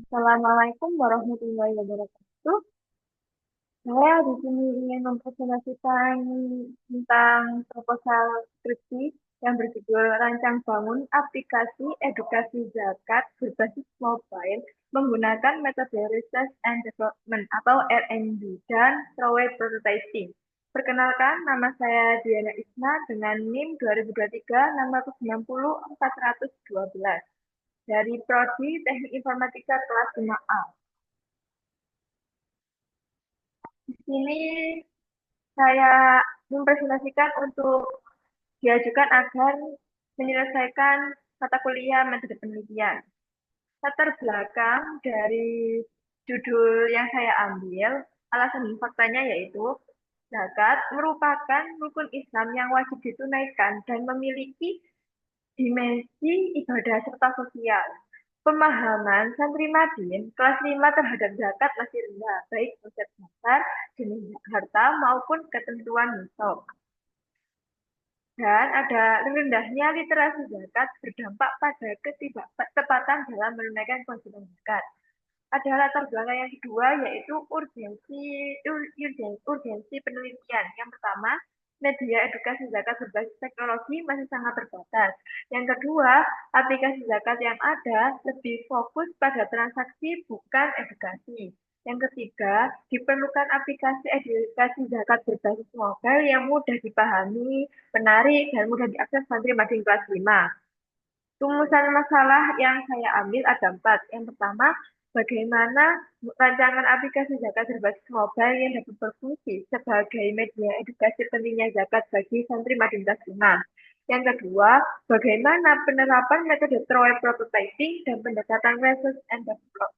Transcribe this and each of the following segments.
Assalamualaikum warahmatullahi wabarakatuh. Saya di sini ingin mempresentasikan tentang proposal skripsi yang berjudul Rancang Bangun Aplikasi Edukasi Zakat Berbasis Mobile menggunakan metode Research and Development atau R&D dan Throwaway Prototyping. Perkenalkan, nama saya Diana Isma dengan NIM 2023 690 412 dari Prodi Teknik Informatika kelas 5A. Di sini saya mempresentasikan untuk diajukan agar menyelesaikan mata kuliah metode penelitian. Latar belakang dari judul yang saya ambil, alasan dan faktanya yaitu zakat merupakan rukun Islam yang wajib ditunaikan dan memiliki dimensi ibadah serta sosial. Pemahaman santri Madin kelas 5 terhadap zakat masih rendah, baik konsep dasar, jenis harta, maupun ketentuan nisab. Dan ada rendahnya literasi zakat berdampak pada ketidaktepatan dalam menunaikan kewajiban zakat. Ada latar belakang yang kedua, yaitu urgensi penelitian. Yang pertama, media edukasi zakat berbasis teknologi masih sangat terbatas. Yang kedua, aplikasi zakat yang ada lebih fokus pada transaksi bukan edukasi. Yang ketiga, diperlukan aplikasi edukasi zakat berbasis mobile yang mudah dipahami, menarik, dan mudah diakses santri mading kelas 5. Rumusan masalah yang saya ambil ada 4. Yang pertama, bagaimana rancangan aplikasi zakat berbasis mobile yang dapat berfungsi sebagai media edukasi pentingnya zakat bagi santri madin kelas 5. Yang kedua, bagaimana penerapan metode throwaway prototyping dan pendekatan research and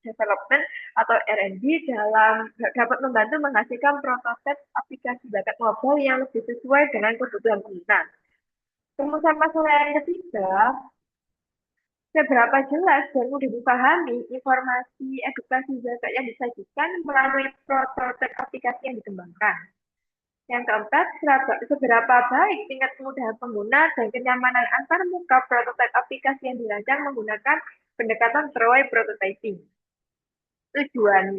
development atau R&D dalam dapat membantu menghasilkan prototipe aplikasi zakat mobile yang lebih sesuai dengan kebutuhan pengguna. Rumusan masalah yang ketiga, seberapa jelas dan mudah dipahami informasi edukasi zakat yang disajikan melalui prototipe aplikasi yang dikembangkan. Yang keempat, seberapa baik tingkat kemudahan pengguna dan kenyamanan antar muka prototipe aplikasi yang dirancang menggunakan pendekatan throwaway prototyping. Tujuan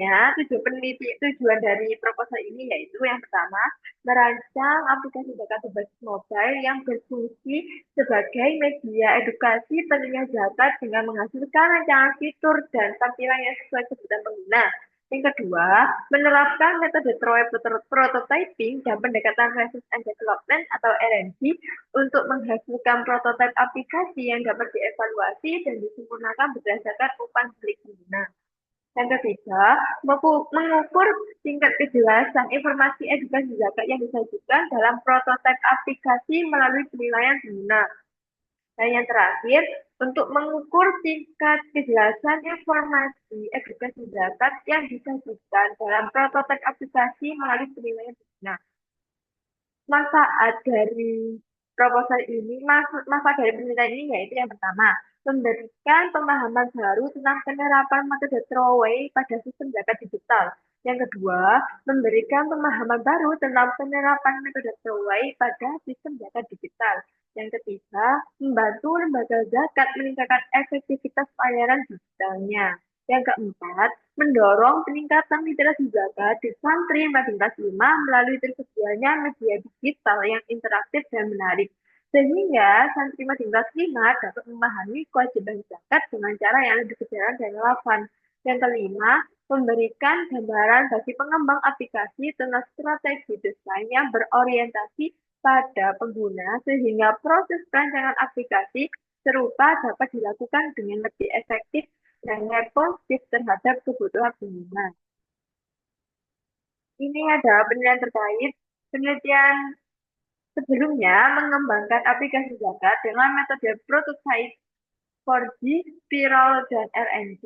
dari proposal ini yaitu yang pertama, merancang aplikasi zakat berbasis mobile yang berfungsi sebagai media edukasi pentingnya zakat dengan menghasilkan rancangan fitur dan tampilan yang sesuai kebutuhan pengguna. Yang kedua, menerapkan metode throwaway prototyping dan pendekatan research and development atau R&D untuk menghasilkan prototipe aplikasi yang dapat dievaluasi dan disempurnakan berdasarkan umpan balik pengguna. Yang ketiga, mengukur tingkat kejelasan informasi edukasi zakat yang disajikan dalam prototipe aplikasi melalui penilaian pengguna. Dan yang terakhir, untuk mengukur tingkat kejelasan informasi edukasi zakat yang disajikan dalam prototipe aplikasi melalui penilaian pengguna. Manfaat dari proposal ini, manfaat dari penelitian ini yaitu yang pertama, memberikan pemahaman baru tentang penerapan metode throwaway pada sistem zakat digital. Yang kedua, memberikan pemahaman baru tentang penerapan metode throwaway pada sistem zakat digital. Yang ketiga, membantu lembaga zakat meningkatkan efektivitas pelayanan digitalnya. Yang keempat, mendorong peningkatan literasi zakat di santri mading kelas 5 melalui tersedianya media digital yang interaktif dan menarik. Sehingga santri mading kelas 5 dapat memahami kewajiban zakat dengan cara yang lebih sederhana dan relevan. Yang kelima, memberikan gambaran bagi pengembang aplikasi tentang strategi desain yang berorientasi pada pengguna sehingga proses perancangan aplikasi serupa dapat dilakukan dengan lebih efektif dan responsif terhadap kebutuhan pengguna. Ini ada penelitian terkait. Penelitian sebelumnya mengembangkan aplikasi zakat dengan metode prototype 4G, spiral, dan RNG.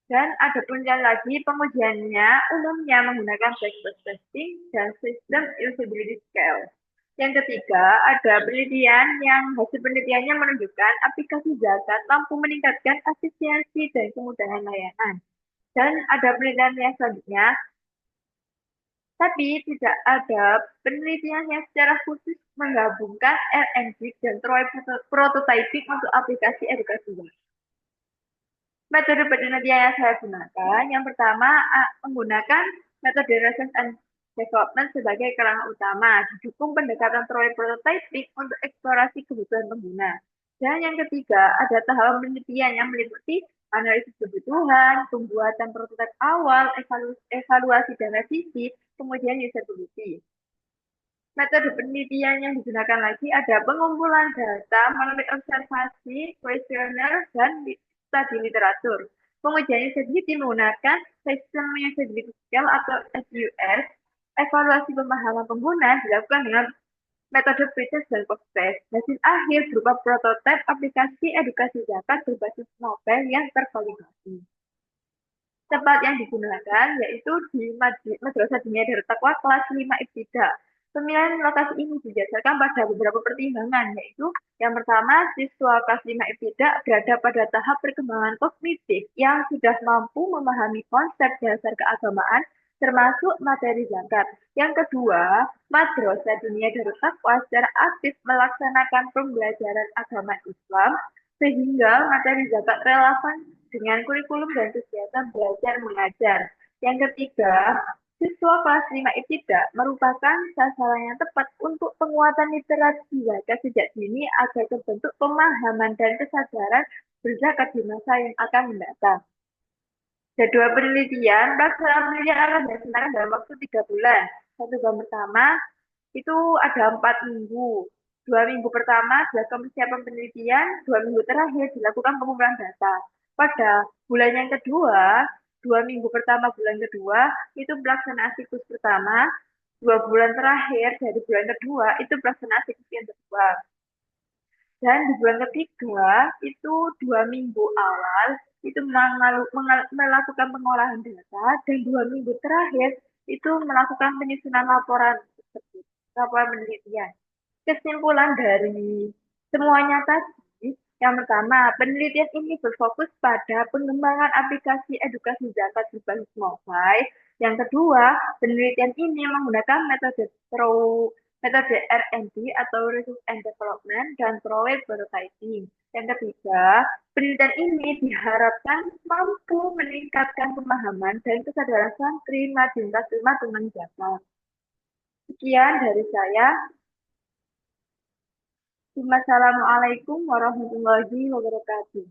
Dan ada penelitian lagi, pengujiannya umumnya menggunakan black box testing dan sistem usability scale. Yang ketiga, ada penelitian yang hasil penelitiannya menunjukkan aplikasi zakat mampu meningkatkan efisiensi dan kemudahan layanan. Dan ada penelitian yang selanjutnya, tapi tidak ada penelitian yang secara khusus menggabungkan RNG dan prototyping untuk aplikasi edukasi zakat. Metode penelitian yang saya gunakan, yang pertama menggunakan metode research and development sebagai kerangka utama, didukung pendekatan prototyping untuk eksplorasi kebutuhan pengguna. Dan yang ketiga, ada tahap penelitian yang meliputi analisis kebutuhan, pembuatan prototipe awal, evaluasi dan revisi, kemudian usability. Metode penelitian yang digunakan lagi ada pengumpulan data melalui observasi, kuesioner, dan studi literatur. Pengujian usability menggunakan sistem usability scale atau SUS. Evaluasi pemahaman pengguna dilakukan dengan metode pre-test dan post-test. Hasil akhir berupa prototipe aplikasi edukasi zakat berbasis novel yang tervalidasi. Tempat yang digunakan yaitu di Madrasah Dunia Darut Taqwa kelas 5 Ibtidak. Pemilihan lokasi ini didasarkan pada beberapa pertimbangan, yaitu yang pertama, siswa kelas 5 Ibtidak berada pada tahap perkembangan kognitif yang sudah mampu memahami konsep dasar keagamaan, termasuk materi zakat. Yang kedua, Madrasah Dunia Darut Taqwa secara aktif melaksanakan pembelajaran agama Islam, sehingga materi zakat relevan dengan kurikulum dan kegiatan belajar mengajar. Yang ketiga, siswa kelas 5 Ibtidak merupakan sasaran yang tepat untuk penguatan literasi zakat sejak dini agar terbentuk pemahaman dan kesadaran berzakat di masa yang akan mendatang. Jadwal penelitian, pelaksanaan penelitian akan dilaksanakan dalam waktu 3 bulan. Satu bulan pertama itu ada 4 minggu. 2 minggu pertama dilakukan persiapan penelitian, 2 minggu terakhir dilakukan pengumpulan data. Pada bulan yang kedua, 2 minggu pertama bulan kedua itu pelaksanaan siklus pertama, 2 bulan terakhir dari bulan kedua itu pelaksanaan siklus yang kedua. Dan di bulan ketiga itu 2 minggu awal itu melakukan pengolahan data dan 2 minggu terakhir itu melakukan penyusunan laporan tersebut, laporan penelitian. Kesimpulan dari semuanya tadi, yang pertama, penelitian ini berfokus pada pengembangan aplikasi edukasi zakat berbasis mobile. Yang kedua, penelitian ini menggunakan metode R&D atau Research and Development dan Project Prototyping. Yang ketiga, penelitian ini diharapkan mampu meningkatkan pemahaman dan kesadaran santri Madinah terima dengan zakat. Sekian dari saya. Wassalamualaikum warahmatullahi wabarakatuh.